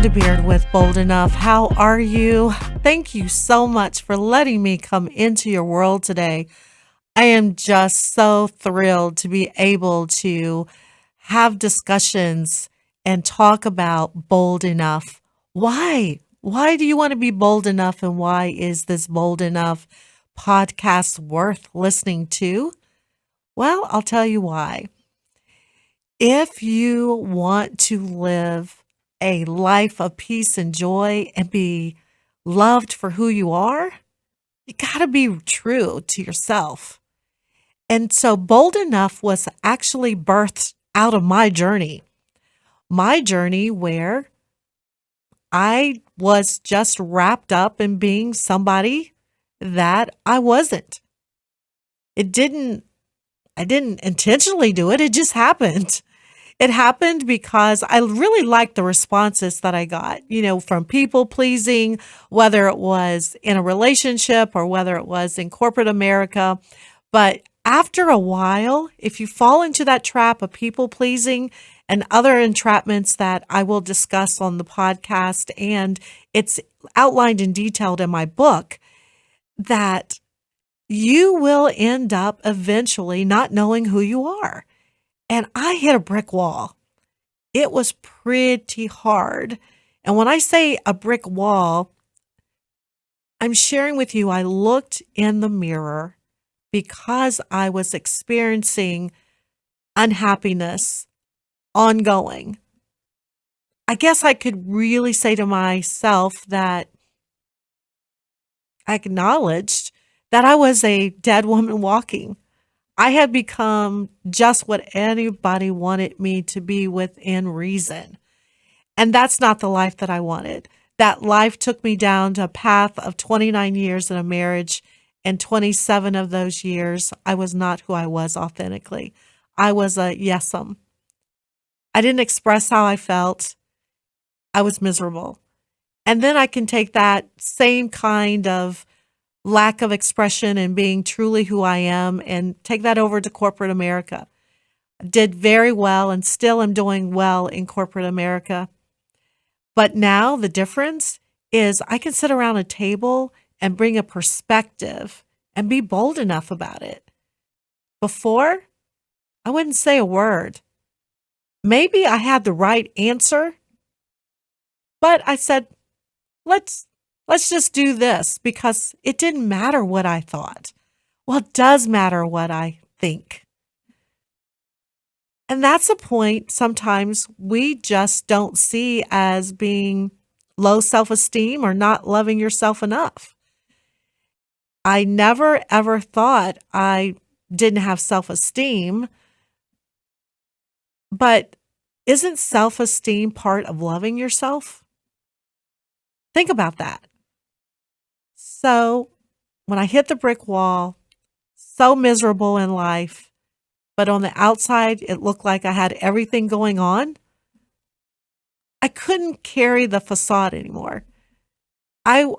Beard with Bold Enough. How are you? Thank you so much for letting me come into your world today. I am just so thrilled to be able to have discussions and talk about bold enough. Why? Why do you want to be bold enough, and why is this bold enough podcast worth listening to? Well, I'll tell you why. If you want to live a life of peace and joy and be loved for who you are, you got to be true to yourself. And so Bold Enough was actually birthed out of my journey where I was just wrapped up in being somebody that I wasn't. It didn't, I didn't intentionally do it. It just happened. It happened because I really liked the responses that I got, from people pleasing, whether it was in a relationship or whether it was in corporate America. But after a while, if you fall into that trap of people pleasing and other entrapments that I will discuss on the podcast, and it's outlined and detailed in my book, that you will end up eventually not knowing who you are. And I hit a brick wall. It was pretty hard. And when I say a brick wall, I'm sharing with you, I looked in the mirror because I was experiencing unhappiness ongoing. I guess I could really say to myself that I acknowledged that I was a dead woman walking. I had become just what anybody wanted me to be within reason. And that's not the life that I wanted. That life took me down to a path of 29 years in a marriage, and 27 of those years, I was not who I was authentically. I was a yes'em. I didn't express how I felt. I was miserable. And then I can take that same kind of lack of expression and being truly who I am and take that over to corporate America. Did very well and still am doing well in corporate America. But now the difference is I can sit around a table and bring a perspective and be bold enough about it. Before, I wouldn't say a word. Maybe I had the right answer, but I said, let's just do this because it didn't matter what I thought. Well, it does matter what I think. And that's a point sometimes we just don't see as being low self-esteem or not loving yourself enough. I never ever thought I didn't have self-esteem, but isn't self-esteem part of loving yourself? Think about that. So when I hit the brick wall, so miserable in life, but on the outside, it looked like I had everything going on. I couldn't carry the facade anymore. I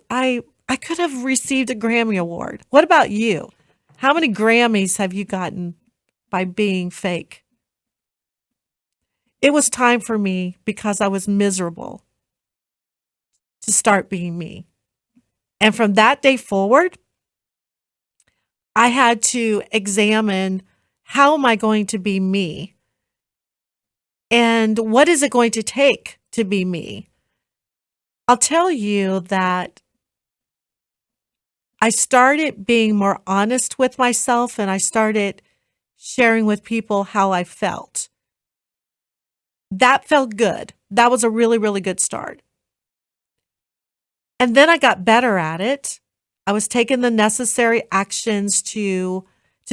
could have received a Grammy Award. What about you? How many Grammys have you gotten by being fake? It was time for me, because I was miserable, to start being me. And from that day forward, I had to examine, how am I going to be me? And what is it going to take to be me? I'll tell you that I started being more honest with myself, and I started sharing with people how I felt. That felt good. That was a really, really good start. And then I got better at it. I was taking the necessary actions to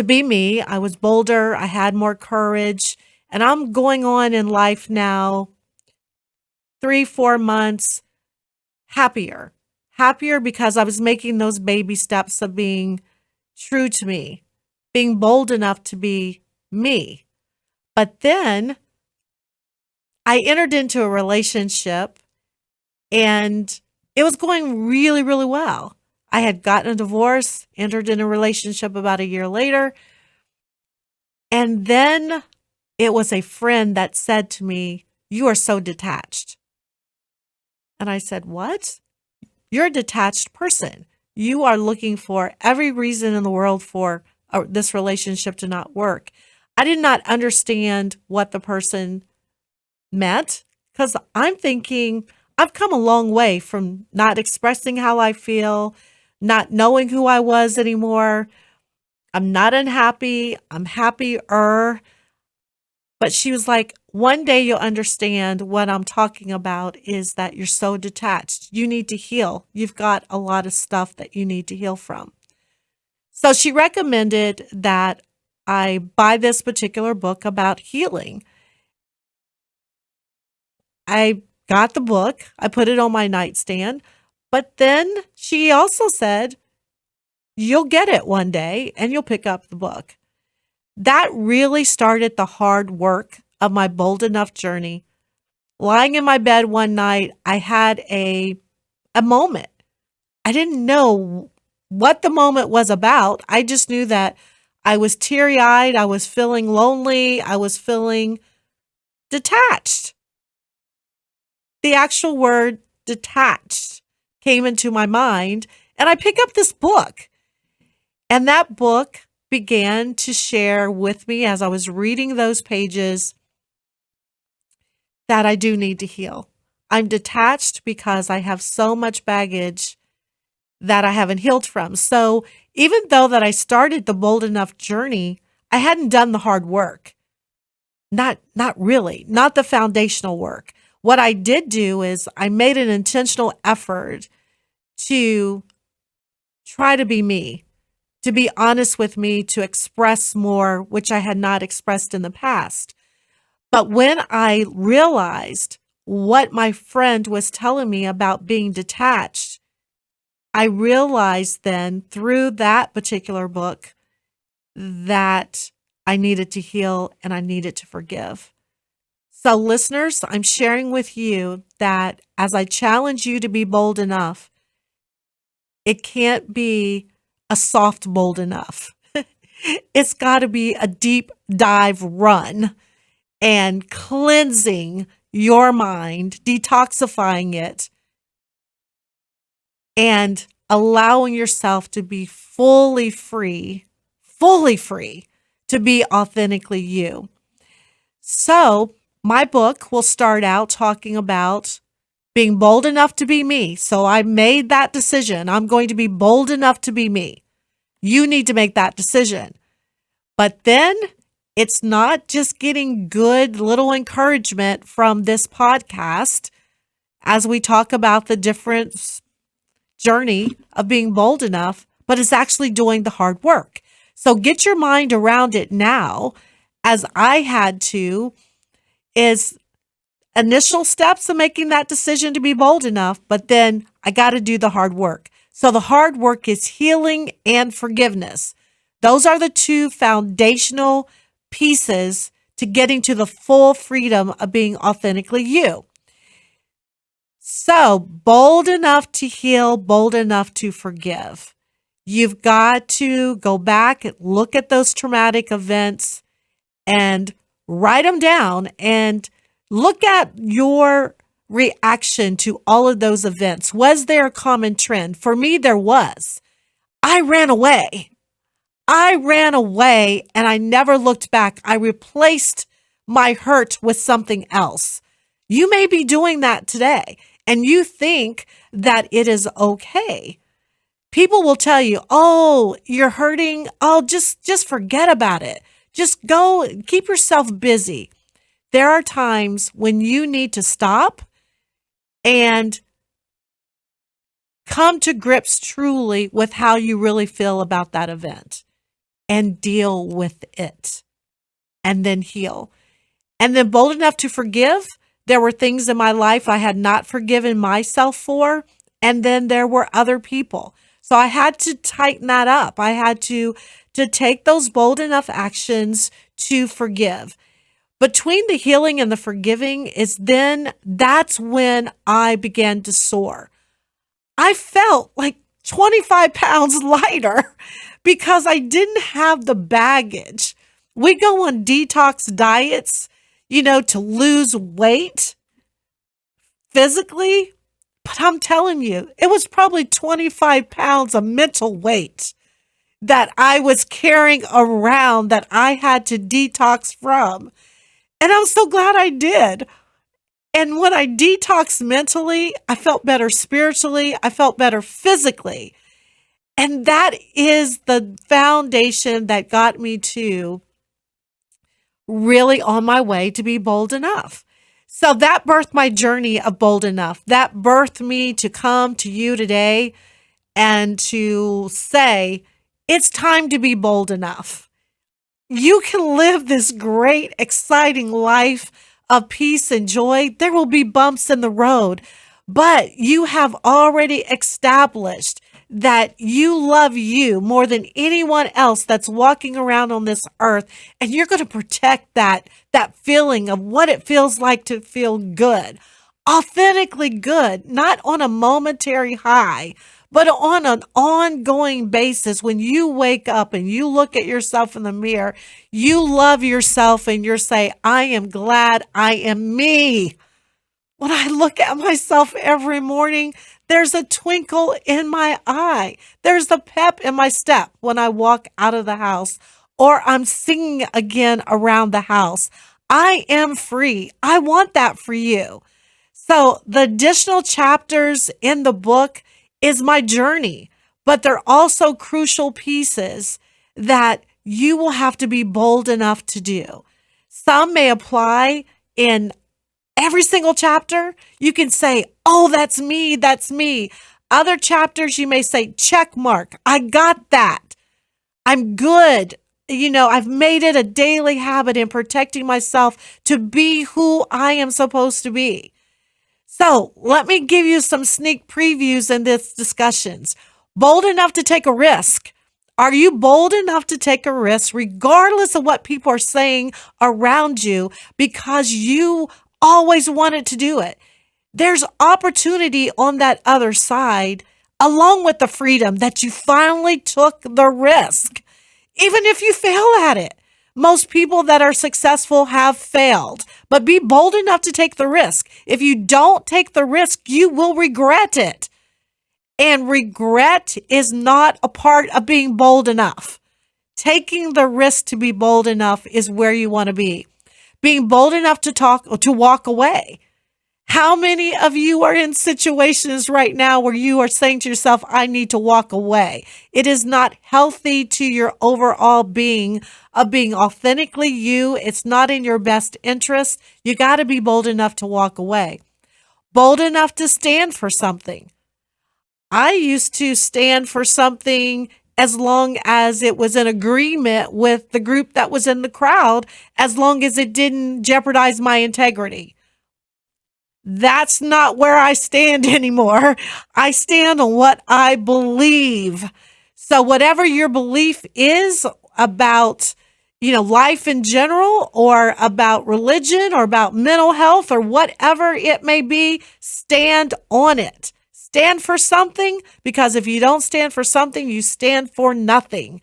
be me. I was bolder. I had more courage. And I'm going on in life now 3-4 months happier. Happier because I was making those baby steps of being true to me, being bold enough to be me. But then I entered into a relationship, and it was going really, really well. I had gotten a divorce, entered in a relationship about a year later. And then it was a friend that said to me, "You are so detached." And I said, "What? You're a detached person. You are looking for every reason in the world for this relationship to not work." I did not understand what the person meant because I'm thinking I've come a long way from not expressing how I feel, not knowing who I was anymore. I'm not unhappy. I'm happier. But she was like, "One day you'll understand what I'm talking about is that you're so detached. You need to heal. You've got a lot of stuff that you need to heal from." So she recommended that I buy this particular book about healing. I got the book, I put it on my nightstand, but then she also said, "You'll get it one day and you'll pick up the book." That really started the hard work of my bold enough journey. Lying in my bed one night, I had a moment. I didn't know what the moment was about. I just knew that I was teary-eyed, I was feeling lonely, I was feeling detached. The actual word detached came into my mind, and I pick up this book. And that book began to share with me as I was reading those pages that I do need to heal. I'm detached because I have so much baggage that I haven't healed from. So even though that I started the bold enough journey, I hadn't done the hard work. Not really, not the foundational work. What I did do is I made an intentional effort to try to be me, to be honest with me, to express more, which I had not expressed in the past. But when I realized what my friend was telling me about being detached, I realized then through that particular book that I needed to heal and I needed to forgive. So, listeners, I'm sharing with you that as I challenge you to be bold enough, it can't be a soft bold enough. It's got to be a deep dive run and cleansing your mind, detoxifying it, and allowing yourself to be fully free to be authentically you. So, my book will start out talking about being bold enough to be me. So, I made that decision. I'm going to be bold enough to be me. You need to make that decision. But then it's not just getting good little encouragement from this podcast as we talk about the different journey of being bold enough, but it's actually doing the hard work. So get your mind around it now, as I had to, is initial steps of making that decision to be bold enough, but then I got to do the hard work. So the hard work is healing and forgiveness. Those are the two foundational pieces to getting to the full freedom of being authentically you. So bold enough to heal, bold enough to forgive. You've got to go back and look at those traumatic events and write them down and look at your reaction to all of those events. Was there a common trend? For me, there was. I ran away. I ran away and I never looked back. I replaced my hurt with something else. You may be doing that today and you think that it is okay. People will tell you, "Oh, you're hurting. Oh, just forget about it. Just go keep yourself busy." There are times when you need to stop and come to grips truly with how you really feel about that event and deal with it and then heal. And then bold enough to forgive. There were things in my life I had not forgiven myself for. And then there were other people. So I had to tighten that up. I had to take those bold enough actions to forgive. Between the healing and the forgiving is then that's when I began to soar. I felt like 25 pounds lighter because I didn't have the baggage. We go on detox diets, to lose weight physically, But I'm telling you, it was probably 25 pounds of mental weight that I was carrying around that I had to detox from. And I'm so glad I did. And when I detoxed mentally, I felt better spiritually, I felt better physically. And that is the foundation that got me to really on my way to be bold enough. So that birthed my journey of bold enough. That birthed me to come to you today and to say, it's time to be bold enough. You can live this great, exciting life of peace and joy. There will be bumps in the road, but you have already established that you love you more than anyone else that's walking around on this earth. And you're going to protect that feeling of what it feels like to feel good, authentically good, not on a momentary high, but on an ongoing basis. When you wake up and you look at yourself in the mirror, you love yourself and you're saying, I am glad I am me. When I look at myself every morning, there's a twinkle in my eye. There's a pep in my step when I walk out of the house or I'm singing again around the house. I am free. I want that for you. So the additional chapters in the book is my journey, but they're also crucial pieces that you will have to be bold enough to do. Some may apply in every single chapter. You can say, oh, that's me, that's me. Other chapters, you may say, check mark, I got that. I'm good. I've made it a daily habit in protecting myself to be who I am supposed to be. So let me give you some sneak previews in this discussions. Bold enough to take a risk. Are you bold enough to take a risk regardless of what people are saying around you because you always wanted to do it? There's opportunity on that other side, along with the freedom that you finally took the risk, even if you fail at it. Most people that are successful have failed, but be bold enough to take the risk. If you don't take the risk, you will regret it. And regret is not a part of being bold enough. Taking the risk to be bold enough is where you want to be. Being bold enough to walk away. How many of you are in situations right now where you are saying to yourself, I need to walk away? It is not healthy to your overall being of being authentically you. It's not in your best interest. You got to be bold enough to walk away. Bold enough to stand for something. I used to stand for something as long as it was in agreement with the group that was in the crowd, as long as it didn't jeopardize my integrity. That's not where I stand anymore. I stand on what I believe. So whatever your belief is about, life in general, or about religion, or about mental health, or whatever it may be, stand on it. Stand for something, because if you don't stand for something, you stand for nothing.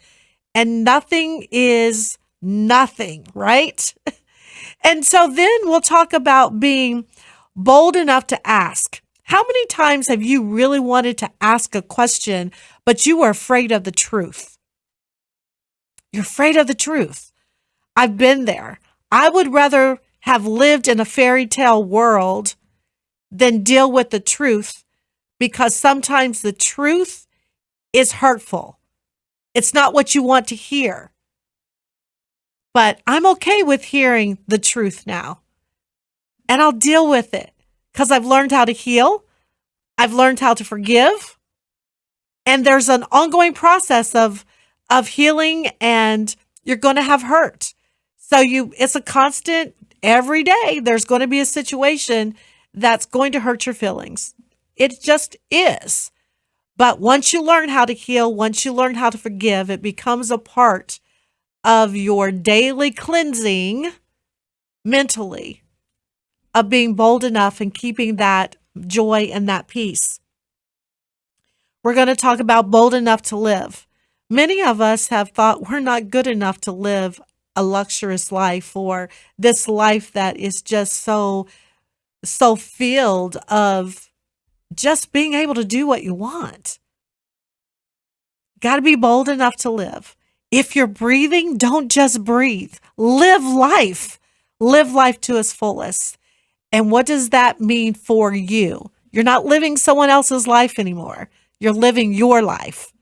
And nothing is nothing, right? And so then we'll talk about being bold enough to ask. How many times have you really wanted to ask a question, but you were afraid of the truth? You're afraid of the truth. I've been there. I would rather have lived in a fairy tale world than deal with the truth, because sometimes the truth is hurtful. It's not what you want to hear. But I'm okay with hearing the truth now. And I'll deal with it because I've learned how to heal. I've learned how to forgive. And there's an ongoing process of healing, and you're going to have hurt. So it's a constant every day. There's going to be a situation that's going to hurt your feelings. It just is. But once you learn how to heal, once you learn how to forgive, it becomes a part of your daily cleansing mentally, of being bold enough and keeping that joy and that peace. We're going to talk about bold enough to live. Many of us have thought we're not good enough to live a luxurious life, or this life that is just so filled of just being able to do what you want. Got to be bold enough to live. If you're breathing, don't just breathe. Live life. Live life to its fullest. And what does that mean for you? You're not living someone else's life anymore. You're living your life.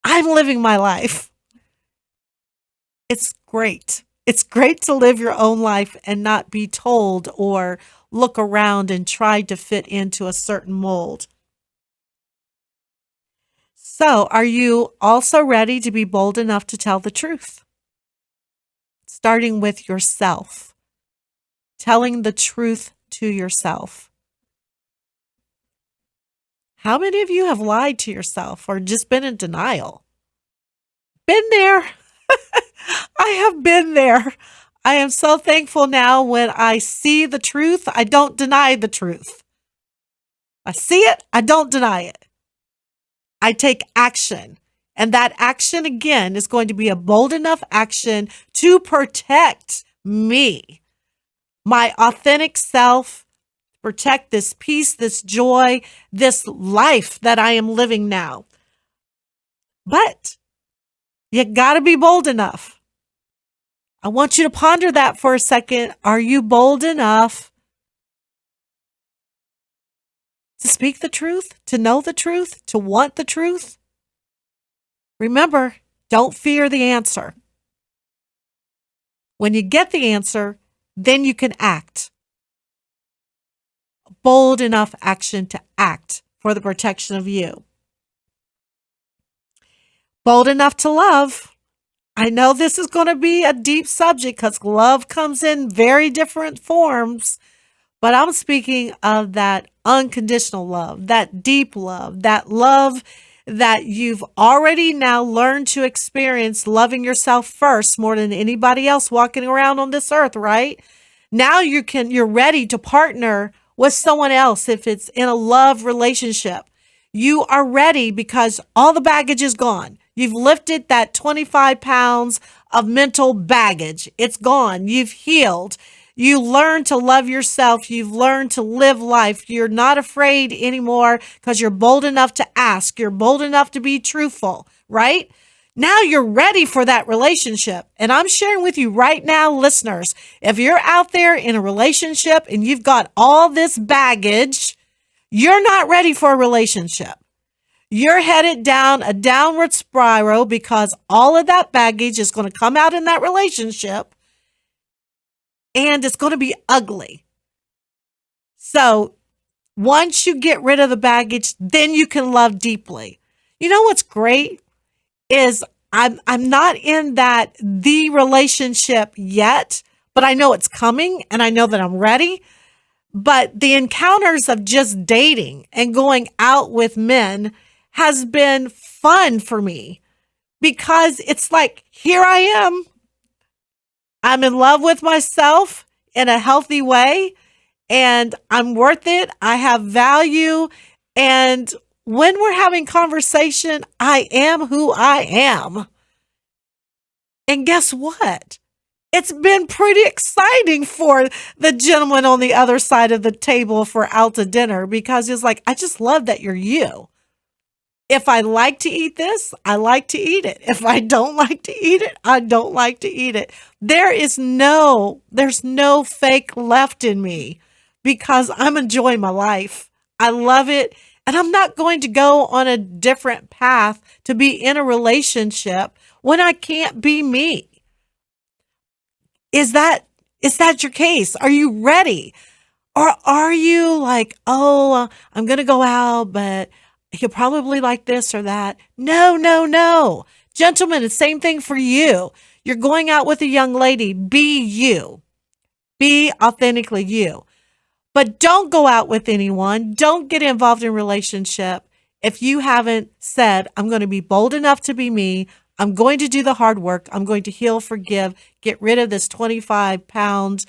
I'm living my life. It's great. It's great to live your own life and not be told or look around and try to fit into a certain mold. So, are you also ready to be bold enough to tell the truth? Starting with yourself, telling the truth to yourself. How many of you have lied to yourself or just been in denial? Been there. I have been there. I am so thankful now when I see the truth, I don't deny the truth. I see it, I don't deny it. I take action. And that action, again, is going to be a bold enough action to protect me, my authentic self, protect this peace, this joy, this life that I am living now. But you got to be bold enough. I want you to ponder that for a second. Are you bold enough to speak the truth, to know the truth, to want the truth? Remember, don't fear the answer. When you get the answer, then you can act. Bold enough action to act for the protection of you. Bold enough to love. I know this is going to be a deep subject because love comes in very different forms, but I'm speaking of that unconditional love, that deep love, that love that you've already now learned to experience, loving yourself first more than anybody else walking around on this earth, right? Now you're ready to partner with someone else if it's in a love relationship. You are ready because all the baggage is gone. You've lifted that 25 pounds of mental baggage. It's gone. You've healed. You learn to love yourself. You've learned to live life. You're not afraid anymore because you're bold enough to ask. You're bold enough to be truthful, right? Now you're ready for that relationship. And I'm sharing with you right now, listeners, if you're out there in a relationship and you've got all this baggage, you're not ready for a relationship. You're headed down a downward spiral because all of that baggage is going to come out in that relationship. And it's going to be ugly. So once you get rid of the baggage, then you can love deeply. You know what's great is I'm not in the relationship yet, but I know it's coming and I know that I'm ready. But the encounters of just dating and going out with men has been fun for me because it's like, here I am. I'm in love with myself in a healthy way and I'm worth it. I have value. And when we're having conversation, I am who I am. And guess what? It's been pretty exciting for the gentleman on the other side of the table for out to dinner because he's like, I just love that you're you. If I like to eat this, I like to eat it. If I don't like to eat it, I don't like to eat it. There's no fake left in me because I'm enjoying my life. I love it. And I'm not going to go on a different path to be in a relationship when I can't be me. Is that your case? Are you ready? Or are you like, oh, I'm going to go out, but he'll probably like this or that. No. Gentlemen, the same thing for you. You're going out with a young lady. Be you. Be authentically you. But don't go out with anyone. Don't get involved in a relationship if you haven't said, I'm going to be bold enough to be me. I'm going to do the hard work. I'm going to heal, forgive, get rid of this 25-pound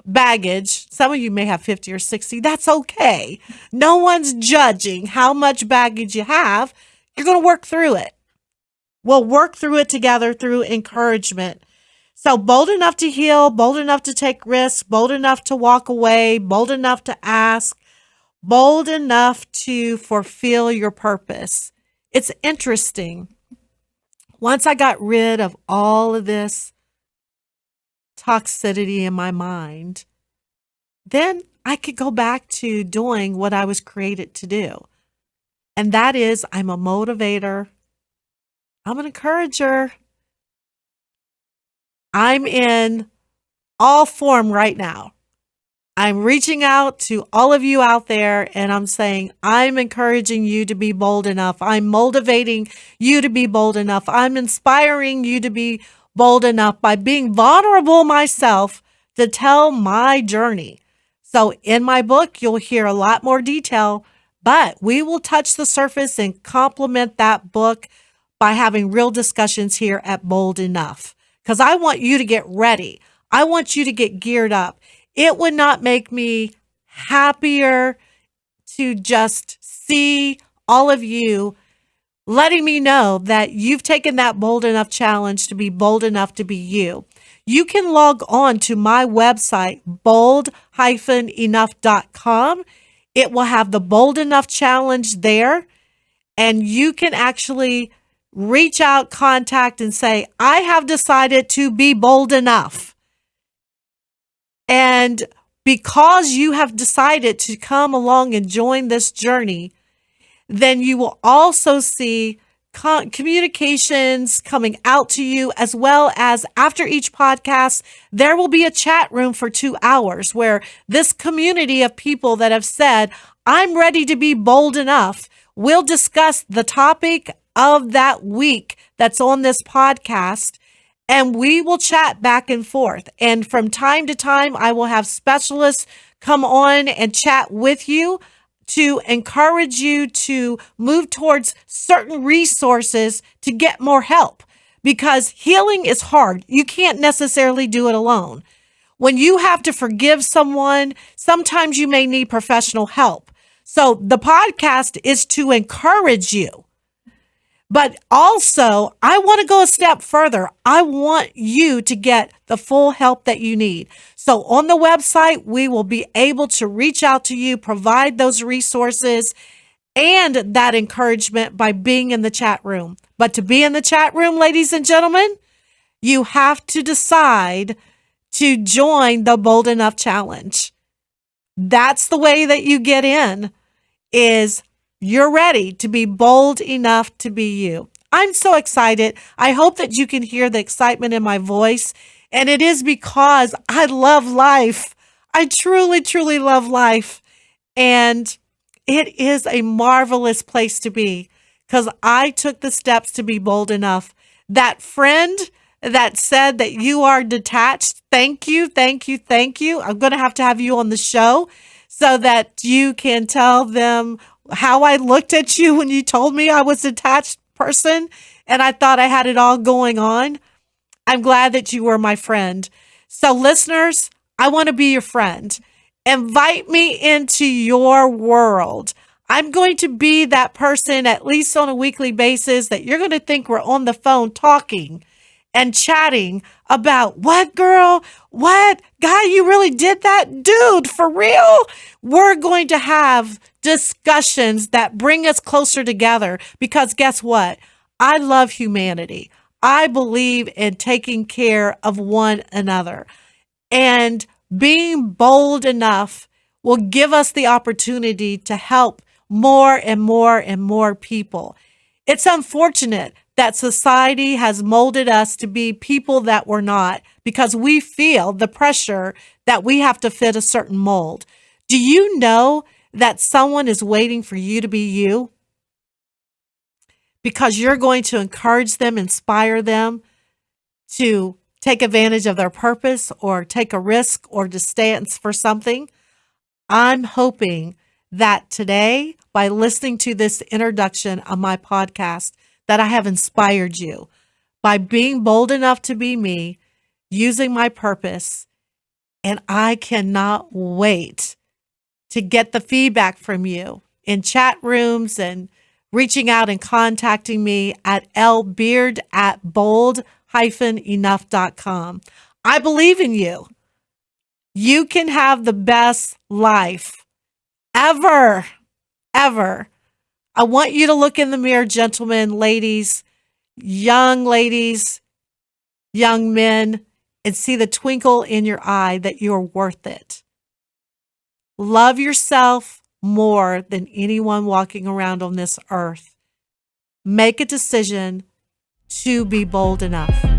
baggage. Some of you may have 50 or 60. That's okay. No one's judging how much baggage you have. You're going to work through it. We'll work through it together through encouragement. So bold enough to heal, bold enough to take risks, bold enough to walk away, bold enough to ask, bold enough to fulfill your purpose. It's interesting. Once I got rid of all of this toxicity in my mind, then I could go back to doing what I was created to do. And that is, I'm a motivator, I'm an encourager, I'm in all form right now. I'm reaching out to all of you out there and I'm saying, I'm encouraging you to be bold enough. I'm motivating you to be bold enough. I'm inspiring you to be bold enough by being vulnerable myself to tell my journey. So in my book, you'll hear a lot more detail, but we will touch the surface and complement that book by having real discussions here at Bold Enough. Because I want you to get ready. I want you to get geared up. It would not make me happier to just see all of you letting me know that you've taken that bold enough challenge to be bold enough to be you. You can log on to my website, bold-enough.com. It will have the Bold Enough Challenge there, and you can actually reach out, contact, and say, I have decided to be bold enough. And because you have decided to come along and join this journey, then you will also see communications coming out to you, as well as after each podcast, there will be a chat room for 2 hours where this community of people that have said, I'm ready to be bold enough, will discuss the topic of that week that's on this podcast. And we will chat back and forth. And from time to time, I will have specialists come on and chat with you to encourage you to move towards certain resources to get more help. Because healing is hard. You can't necessarily do it alone. When you have to forgive someone, sometimes you may need professional help. So the podcast is to encourage you. But also, I want to go a step further. I want you to get the full help that you need. So on the website, we will be able to reach out to you, provide those resources and that encouragement by being in the chat room. But to be in the chat room, ladies and gentlemen, you have to decide to join the Bold Enough Challenge. That's the way that you get in, is you're ready to be bold enough to be you. I'm so excited. I hope that you can hear the excitement in my voice. And it is because I love life. I truly, truly love life. And it is a marvelous place to be because I took the steps to be bold enough. That friend that said that you are detached, thank you, thank you, thank you. I'm going to have you on the show so that you can tell them how I looked at you when you told me I was a detached person and I thought I had it all going on. I'm glad that you were my friend. So listeners, I want to be your friend. Invite me into your world. I'm going to be that person, at least on a weekly basis, that you're going to think we're on the phone talking and chatting about, what, girl? What? Guy, you really did that? Dude, for real? We're going to have discussions that bring us closer together because guess what? I love humanity. I believe in taking care of one another. And being bold enough will give us the opportunity to help more and more and more people. It's unfortunate that society has molded us to be people that we're not because we feel the pressure that we have to fit a certain mold. Do you know that someone is waiting for you to be you? Because you're going to encourage them, inspire them to take advantage of their purpose or take a risk or to stand for something. I'm hoping that today, by listening to this introduction of my podcast, that I have inspired you by being bold enough to be me, using my purpose. And I cannot wait to get the feedback from you in chat rooms and reaching out and contacting me at lbeard@bold-enough.com. I believe in you. You can have the best life ever, ever. I want you to look in the mirror, gentlemen, ladies, young men, and see the twinkle in your eye that you're worth it. Love yourself more than anyone walking around on this earth. Make a decision to be bold enough.